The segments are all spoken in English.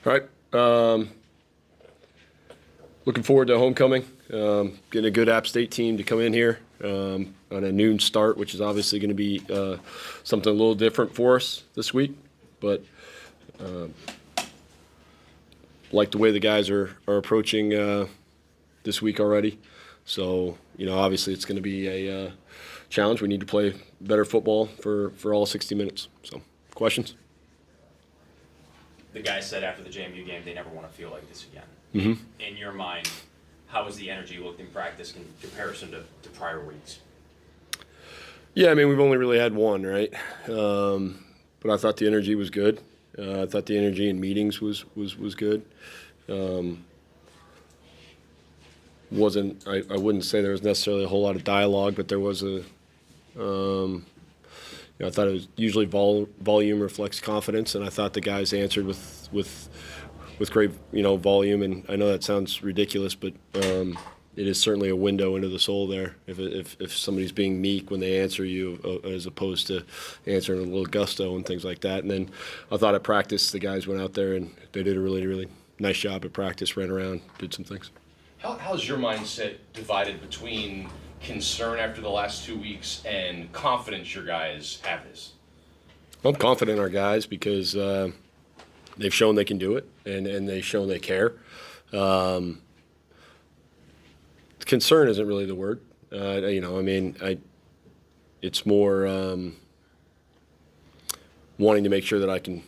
All right. Looking forward to homecoming. Getting a good App State team to come in here on a noon start, which is obviously going to be something a little different for us this week. But like the way the guys are approaching this week already. So, obviously it's going to be a challenge. We need to play better football for all 60 minutes. So, questions? The guys said after the JMU game they never want to feel like this again. Mm-hmm. In your mind, how has the energy looked in practice in comparison to prior weeks? Yeah, I mean, we've only really had one, right? But I thought the energy was good. I thought the energy in meetings was good. I wouldn't say there was necessarily a whole lot of dialogue, but there was I thought it was usually volume reflects confidence, and I thought the guys answered with great volume. And I know that sounds ridiculous, but it is certainly a window into the soul there. If somebody's being meek when they answer you, as opposed to answering with a little gusto and things like that. And then I thought at practice the guys went out there and they did a really, really nice job at practice, ran around, did some things. How's your mindset divided between concern after the last 2 weeks and confidence your guys have this? I'm confident in our guys because they've shown they can do it, and they've shown they care. Concern isn't really the word. It's more wanting to make sure that I can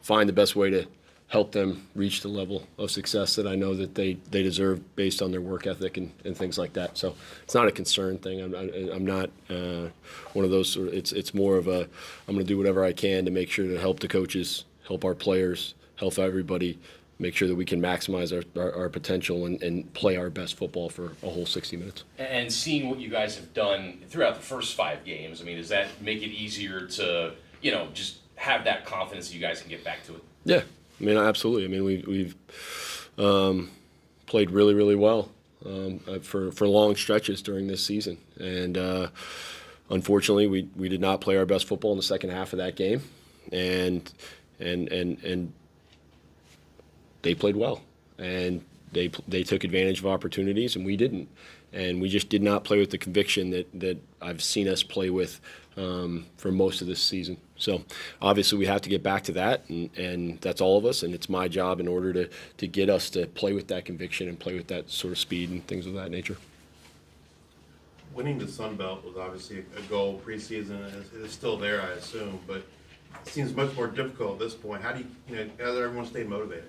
find the best way to help them reach the level of success that I know that they deserve based on their work ethic and things like that. So it's not a concern thing. I'm not one of those. It's more of a I'm going to do whatever I can to make sure to help the coaches, help our players, help everybody, make sure that we can maximize our potential and play our best football for a whole 60 minutes. And seeing what you guys have done throughout the first 5 games, does that make it easier to just have that confidence that you guys can get back to it? Yeah. Absolutely. We've played really, really well for long stretches during this season, and unfortunately, we did not play our best football in the second half of that game, and they played well, and they took advantage of opportunities, and we didn't, and we just did not play with the conviction that I've seen us play with for most of this season. So obviously we have to get back to that, and that's all of us, and it's my job in order to get us to play with that conviction and play with that sort of speed and things of that nature. Winning the Sun Belt was obviously a goal preseason, and it's still there, I assume, but it seems much more difficult at this point. How do how does everyone stay motivated?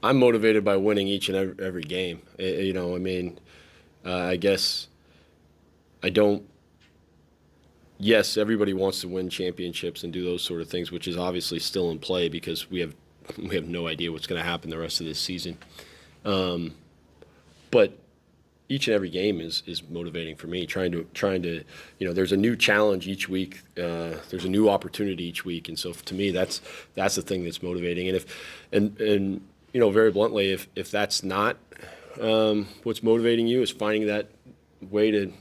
I'm motivated by winning each and every game. I guess I don't. Yes, everybody wants to win championships and do those sort of things, which is obviously still in play because we have no idea what's going to happen the rest of this season. But each and every game is motivating for me. Trying to there's a new challenge each week. There's a new opportunity each week, and so to me, that's the thing that's motivating. And very bluntly, if that's not what's motivating you, is finding that way to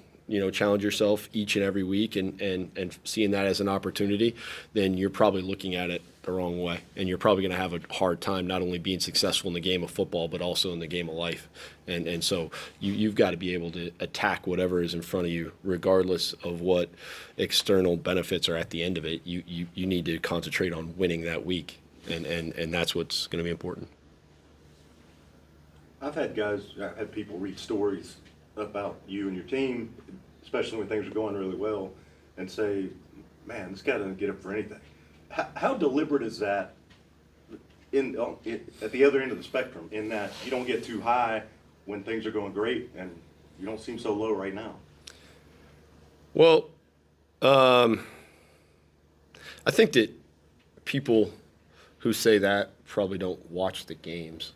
challenge yourself each and every week and seeing that as an opportunity, then you're probably looking at it the wrong way, and you're probably going to have a hard time not only being successful in the game of football but also in the game of life. And so you've got to be able to attack whatever is in front of you, regardless of what external benefits are at the end of it. You need to concentrate on winning that week, and that's what's going to be important. I've had people read stories about you and your team, especially when things are going really well, and say, man, this guy doesn't get up for anything. How deliberate is that at the other end of the spectrum, in that you don't get too high when things are going great and you don't seem so low right now? Well, I think that people who say that probably don't watch the games.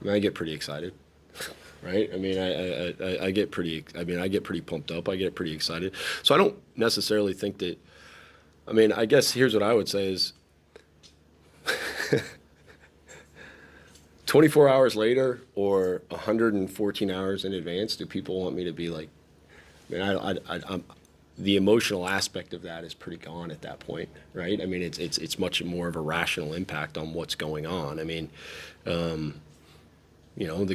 I get pretty excited, right? I get pretty pumped up. I get pretty excited. So I don't necessarily think that. I guess here's what I would say is 24 hours later or 114 hours in advance, do people want me to be like, the emotional aspect of that is pretty gone at that point, right? I mean, it's much more of a rational impact on what's going on. I mean, the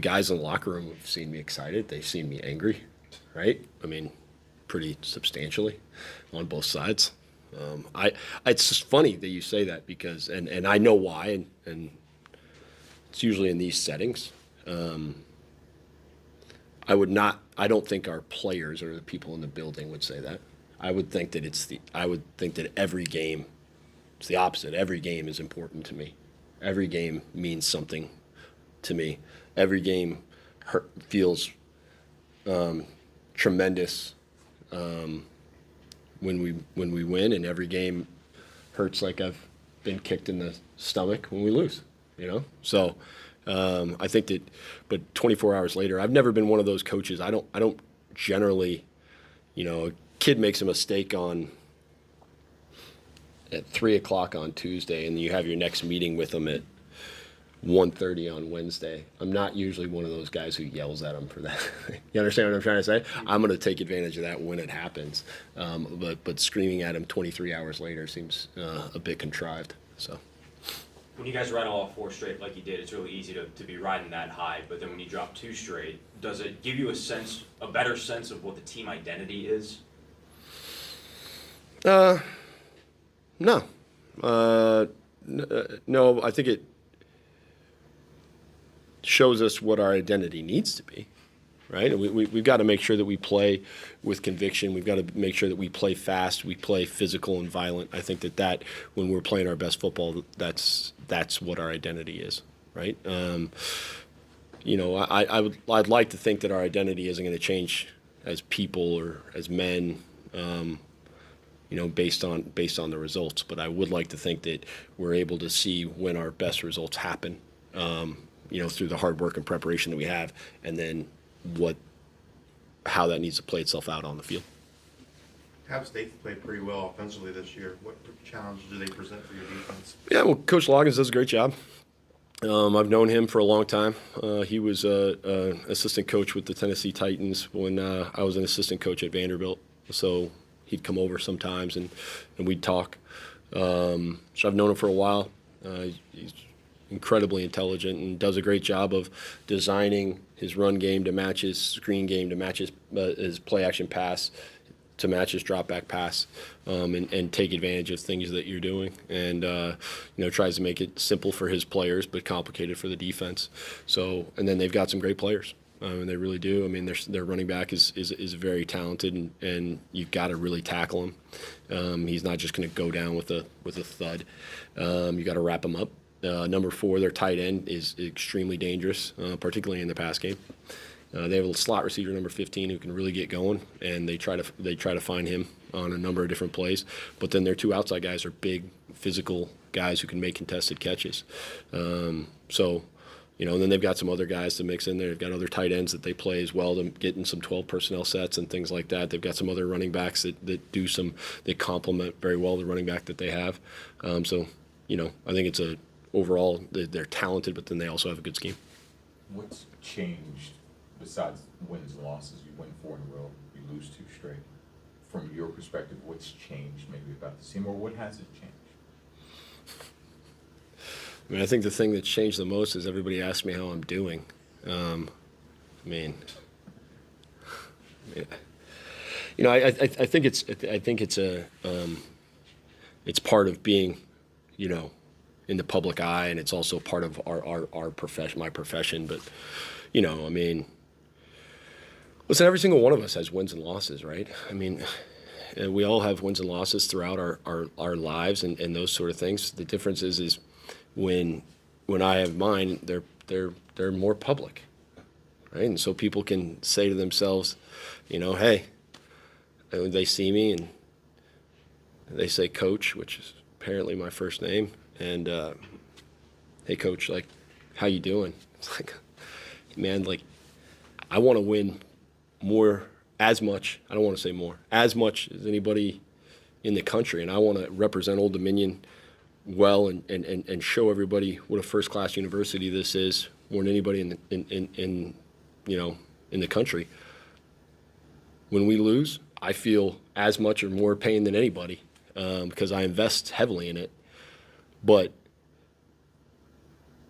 guys in the locker room have seen me excited. They've seen me angry, right? I mean, pretty substantially on both sides. It's just funny that you say that because, and I know why, and it's usually in these settings. I don't think our players or the people in the building would say that. I would think that every game, it's the opposite. Every game is important to me. Every game means something to me. Every game feels tremendous when we win, and every game hurts like I've been kicked in the stomach when we lose. So I think that, but 24 hours later, I've never been one of those coaches. I don't generally, a kid makes a mistake at 3:00 on Tuesday, and you have your next meeting with them at 1:30 on Wednesday. I'm not usually one of those guys who yells at them for that. You understand what I'm trying to say? I'm going to take advantage of that when it happens. But screaming at him 23 hours later seems a bit contrived. So. When you guys ride all 4 straight like you did, it's really easy to be riding that high. But then when you drop 2 straight, does it give you a better sense of what the team identity is? No. No, I think it shows us what our identity needs to be, right? We've got to make sure that we play with conviction. We've got to make sure that we play fast, we play physical and violent. I think that when we're playing our best football, that's what our identity is, right? I'd like to think that our identity isn't going to change as people or as men, based on the results. But I would like to think that we're able to see when our best results happen, through the hard work and preparation that we have, and then how that needs to play itself out on the field. App State played pretty well offensively this year. What challenge do they present for your defense? Yeah, well, Coach Loggins does a great job. I've known him for a long time. He was an assistant coach with the Tennessee Titans when I was an assistant coach at Vanderbilt. So he'd come over sometimes and we'd talk. So I've known him for a while. He's incredibly intelligent and does a great job of designing his run game to match his screen game, to match his play action pass, to match his drop back pass, and take advantage of things that you're doing, and tries to make it simple for his players but complicated for the defense. So, and then they've got some great players. And they really do. I mean, their running back is very talented, and you've got to really tackle him. He's not just going to go down with a thud. You got to wrap him up. Number 4, their tight end, is extremely dangerous, particularly in the pass game. They have a slot receiver, number 15, who can really get going, and they try to find him on a number of different plays. But then their 2 outside guys are big, physical guys who can make contested catches. And then they've got some other guys to mix in there. They've got other tight ends that they play as well to get in some 12 personnel sets and things like that. They've got some other running backs that complement very well the running back that they have. I think it's overall they're talented, but then they also have a good scheme. What's changed besides wins and losses? You win 4 in a row, you lose 2 straight. From your perspective, what's changed maybe about the team, or what hasn't changed? I mean, I think the thing that's changed the most is everybody asks me how I'm doing. I think it's part of being, in the public eye, and it's also part of our profession, my profession. But, listen, every single one of us has wins and losses, right? I mean, we all have wins and losses throughout our lives and those sort of things. The difference is when I have mine, they're more public, right? And so people can say to themselves, hey, they see me and they say Coach, which is apparently my first name, and hey Coach, like, how you doing? It's like, man, like, I want to win as much as anybody in the country, and I want to represent Old Dominion well and show everybody what a first-class university this is more than anybody in the country. When we lose, I feel as much or more pain than anybody because I invest heavily in it. But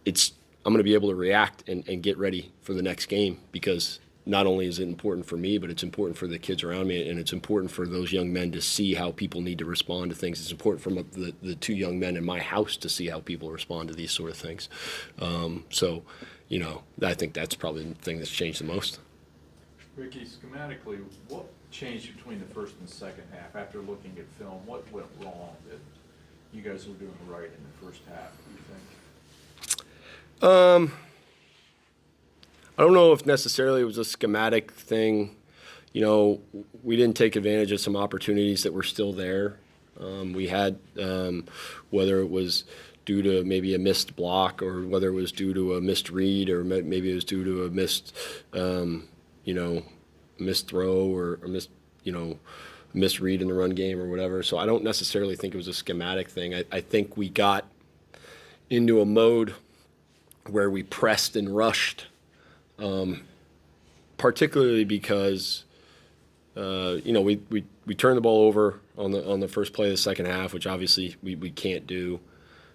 I'm going to be able to react and get ready for the next game because not only is it important for me, but it's important for the kids around me, and it's important for those young men to see how people need to respond to things. It's important for the two young men in my house to see how people respond to these sort of things. So, I think that's probably the thing that's changed the most. Ricky, schematically, what changed between the first and the second half? After looking at film, what went wrong that you guys were doing right in the first half, do you think? I don't know if necessarily it was a schematic thing. We didn't take advantage of some opportunities that were still there. We had, whether it was due to maybe a missed block or whether it was due to a missed read or maybe it was due to a missed, missed throw or misread in the run game or whatever. So I don't necessarily think it was a schematic thing. I think we got into a mode where we pressed and rushed, particularly because we turned the ball over on the first play of the second half, which obviously we can't do,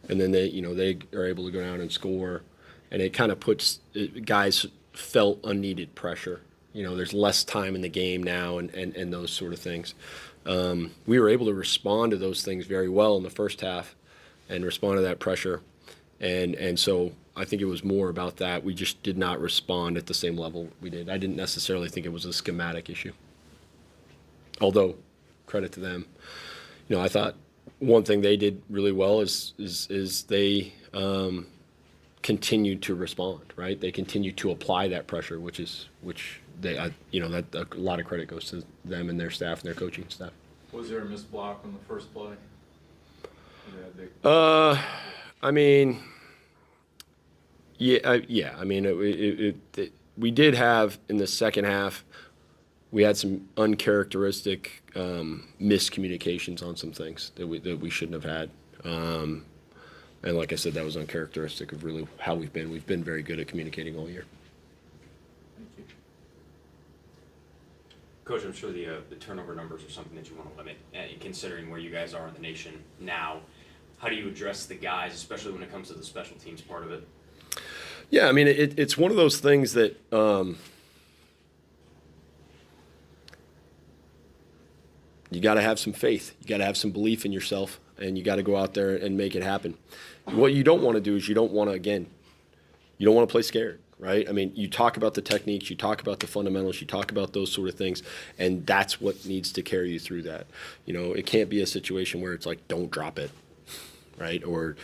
and then they are able to go down and score, and it kind of puts guys felt unneeded pressure. There's less time in the game now and those sort of things. We were able to respond to those things very well in the first half and respond to that pressure. And so I think it was more about that. We just did not respond at the same level we did. I didn't necessarily think it was a schematic issue. Although, credit to them. I thought one thing they did really well is they continued to respond, right? They continued to apply that pressure, which that a lot of credit goes to them and their staff and their coaching staff. Was there a missed block on the first play? I mean, yeah. I mean, we did have in the second half, we had some uncharacteristic miscommunications on some things that we shouldn't have had. And like I said, that was uncharacteristic of really how we've been. We've been very good at communicating all year. Thank you. Coach, I'm sure the turnover numbers are something that you want to limit, considering where you guys are in the nation now. How do you address the guys, especially when it comes to the special teams part of it? Yeah, I mean, it's one of those things that you got to have some faith. You got to have some belief in yourself, and you got to go out there and make it happen. What you don't want to do is you don't want to play scared, right? I mean, you talk about the techniques, you talk about the fundamentals, you talk about those sort of things, and that's what needs to carry you through that. It can't be a situation where it's like, don't drop it, right? Or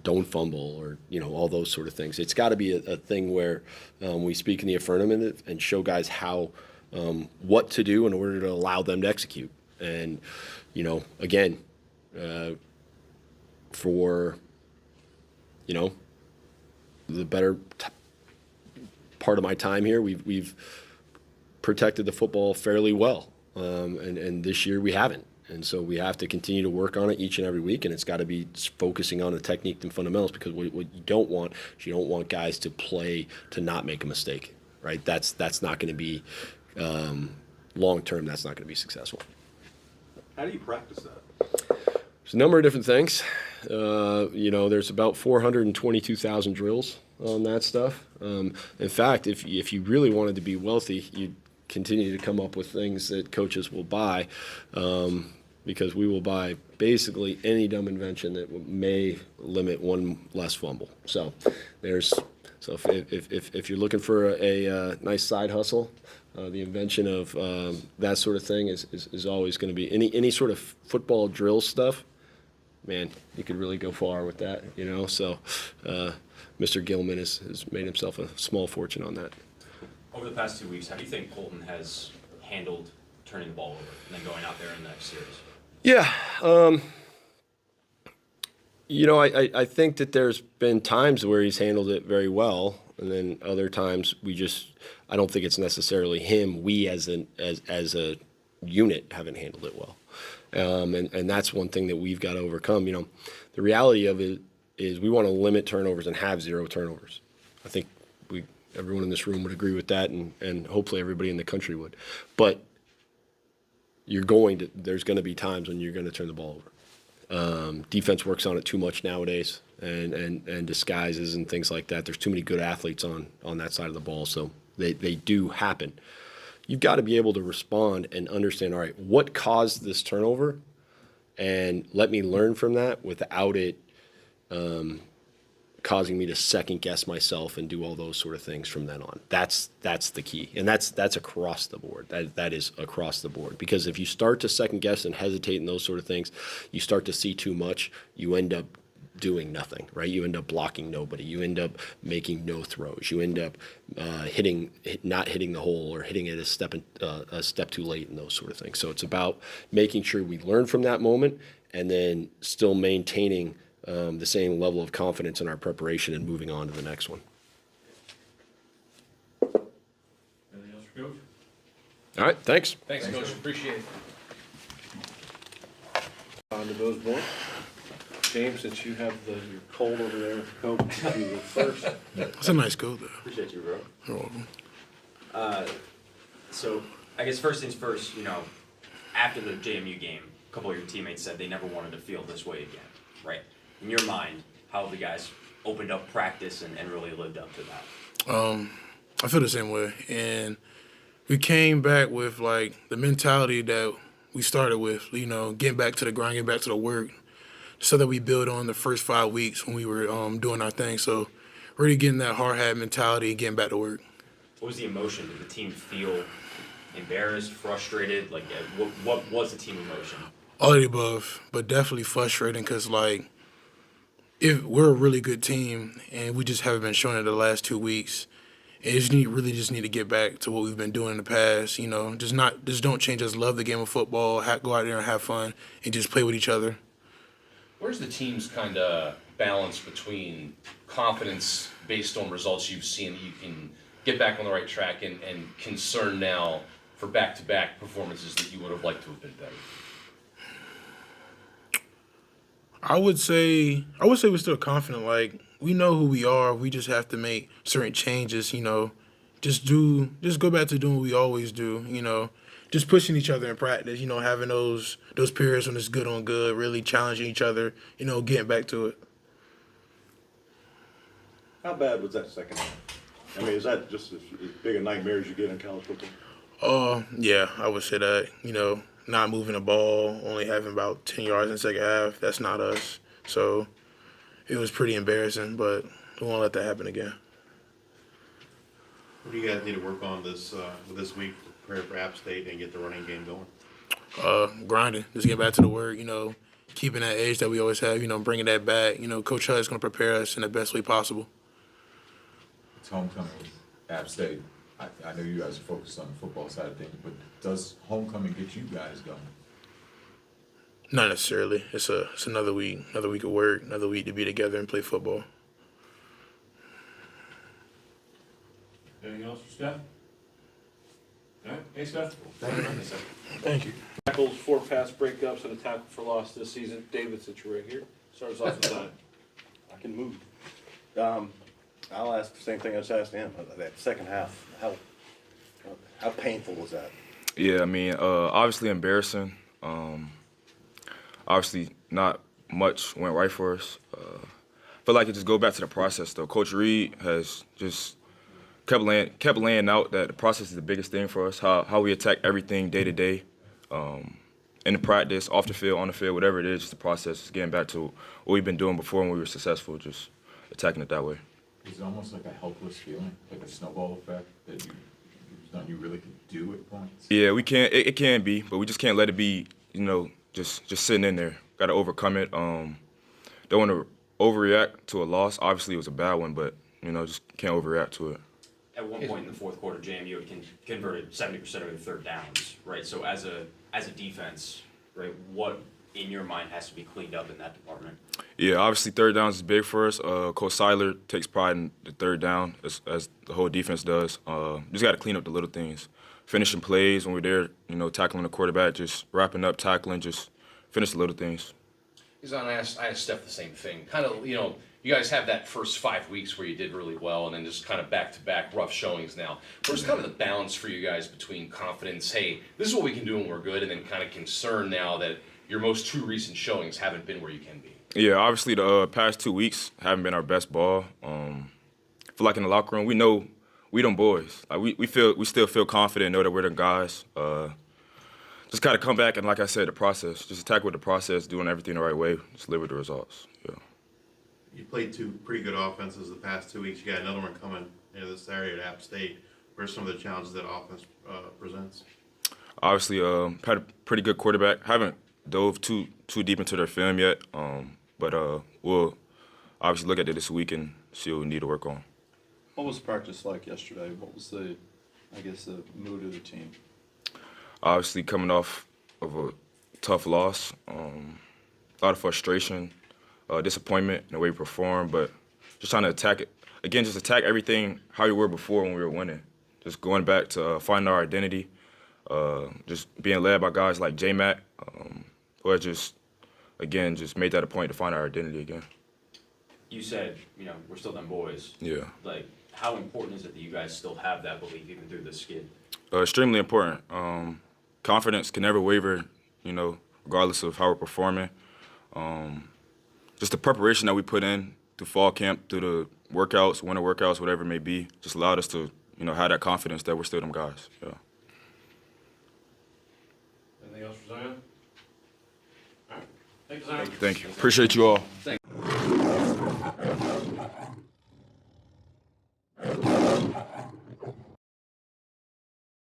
don't fumble, or all those sort of things. It's got to be a thing where we speak in the affirmative and show guys how what to do in order to allow them to execute. And again, for the better part of my time here, we've protected the football fairly well, and this year we haven't. And so we have to continue to work on it each and every week, and it's got to be focusing on the technique and fundamentals, because what you don't want is you don't want guys to play to not make a mistake, right? That's not going to be long term. That's not going to be successful. How do you practice that? There's a number of different things. There's about 422,000 drills on that stuff. In fact, if you really wanted to be wealthy, you'd continue to come up with things that coaches will buy, because we will buy basically any dumb invention that may limit one less fumble. So if you're looking for a nice side hustle, the invention of that sort of thing is always going to be any sort of football drill stuff. Man, you could really go far with that, So Mr. Gilman has made himself a small fortune on that. Over the past 2 weeks, how do you think Colton has handled turning the ball over and then going out there in the next series? Yeah, I think that there's been times where he's handled it very well, and then other times I don't think it's necessarily him. We as a unit haven't handled it well, and that's one thing that we've got to overcome. The reality of it is we want to limit turnovers and have 0 turnovers. I think everyone in this room would agree with that, and hopefully everybody in the country would. But there's going to be times when you're going to turn the ball over. Defense works on it too much nowadays, and disguises and things like that. There's too many good athletes on that side of the ball, so they do happen. You've got to be able to respond and understand, all right, what caused this turnover, and let me learn from that without it causing me to second guess myself and do all those sort of things from then on. That's the key, and that's across the board. That is across the board, because if you start to second guess and hesitate and those sort of things, you start to see too much. You end up doing nothing, right? You end up blocking nobody. You end up making no throws. You end up not hitting the hole, or hitting it a step too late, and those sort of things. So it's about making sure we learn from that moment, and then still maintaining the same level of confidence in our preparation and moving on to the next one. Anything else for Coach? All right, thanks. Thanks, Coach. Appreciate it. Dubose-Bourne. James, since you have your cold over there with the coat, you go first. That's a nice coat, though. Appreciate you, bro. You're welcome. So I guess first things first, after the JMU game, a couple of your teammates said they never wanted to feel this way again, right? In your mind, how have the guys opened up practice and really lived up to that? I feel the same way. And we came back with, the mentality that we started with, getting back to the grind, getting back to the work, so that we build on the first 5 weeks when we were doing our thing. So really getting that hard hat mentality and getting back to work. What was the emotion? Did the team feel embarrassed, frustrated? What was the team emotion? All of the above, but definitely frustrating because, if we're a really good team and we just haven't been showing it the last 2 weeks, and just need to get back to what we've been doing in the past. Just don't change us. Love the game of football. Go out there and have fun and just play with each other. Where's the team's kind of balance between confidence based on results you've seen that you can get back on the right track, and concern now for back-to-back performances that you would have liked to have been better? I would say we're still confident. We know who we are. We just have to make certain changes. Just go back to doing what we always do. Just pushing each other in practice. Having those periods when it's good on good, really challenging each other. Getting back to it. How bad was that second half? I mean, is that just as big a nightmare as you get in college football? Yeah, I would say that. Not moving the ball, only having about 10 yards in the second half. That's not us. So it was pretty embarrassing, but we won't let that happen again. What do you guys need to work on this week to prepare for App State and get the running game going? Grinding. Just get back to the work, keeping that edge that we always have, bringing that back. Coach Hutt is going to prepare us in the best way possible. It's homecoming with App State. I know you guys are focused on the football side of things, but does homecoming get you guys going? Not necessarily. It's another week of work, another week to be together and play football. Anything else for Steph? All right, hey Steph. Thank you. Tackles, 4 pass breakups, and a tackle for loss this season. David, since you're right here, starts off with that. I can move. I'll ask the same thing I just asked him. That second half, how painful was that? Yeah, I mean, obviously embarrassing. Obviously not much went right for us. I feel like it just go back to the process, though. Coach Reed has just kept laying out that the process is the biggest thing for us, how we attack everything day to day, in the practice, off the field, on the field, whatever it is, just the process, just getting back to what we've been doing before when we were successful, just attacking it that way. Is it almost like a helpless feeling, like a snowball effect that you really could do at points? Yeah, we can. It can be, but we just can't let it be. Just sitting in there. Got to overcome it. Don't want to overreact to a loss. Obviously, it was a bad one, but just can't overreact to it. At one point in the fourth quarter, JMU had converted 70% of their third downs, right? So as a defense, right, what in your mind has to be cleaned up in that department? Yeah, obviously third downs is big for us. Coach Seiler takes pride in the third down as the whole defense does. Just got to clean up the little things. Finishing plays when we're there, tackling the quarterback, just wrapping up, tackling, just finish the little things. Because I asked Steph the same thing. Kind of, you guys have that first 5 weeks where you did really well, and then just kind of back-to-back rough showings now. Where's kind of the balance for you guys between confidence, hey, this is what we can do when we're good, and then kind of concern now that your most two recent showings haven't been where you can be? Yeah, obviously the past 2 weeks haven't been our best ball. I feel like in the locker room, we know we them boys. Like we still feel confident, know that we're the guys. Just kind of come back and, like I said, the process. Just attack with the process, doing everything the right way, just live with the results. Yeah. You played two pretty good offenses the past 2 weeks. You got another one coming this Saturday at App State. What are some of the challenges that offense presents? Obviously, had a pretty good quarterback. Haven't dove too deep into their film yet, but we'll obviously look at it this week and see what we need to work on. What was practice like yesterday? What was the mood of the team? Obviously, coming off of a tough loss, a lot of frustration, disappointment in the way we performed, but just trying to attack it. Again, just attack everything how we were before when we were winning. Just going back to finding our identity, just being led by guys like J-Mac, or just made that a point to find our identity again. You said, we're still them boys. Yeah. Like, how important is it that you guys still have that belief even through the skid? Extremely important. Confidence can never waver, regardless of how we're performing. Just the preparation that we put in through fall camp, through the workouts, winter workouts, whatever it may be, just allowed us to, have that confidence that we're still them guys. Yeah. Anything else for Zion? All right. Thanks, Zion. Thank you. Appreciate you all.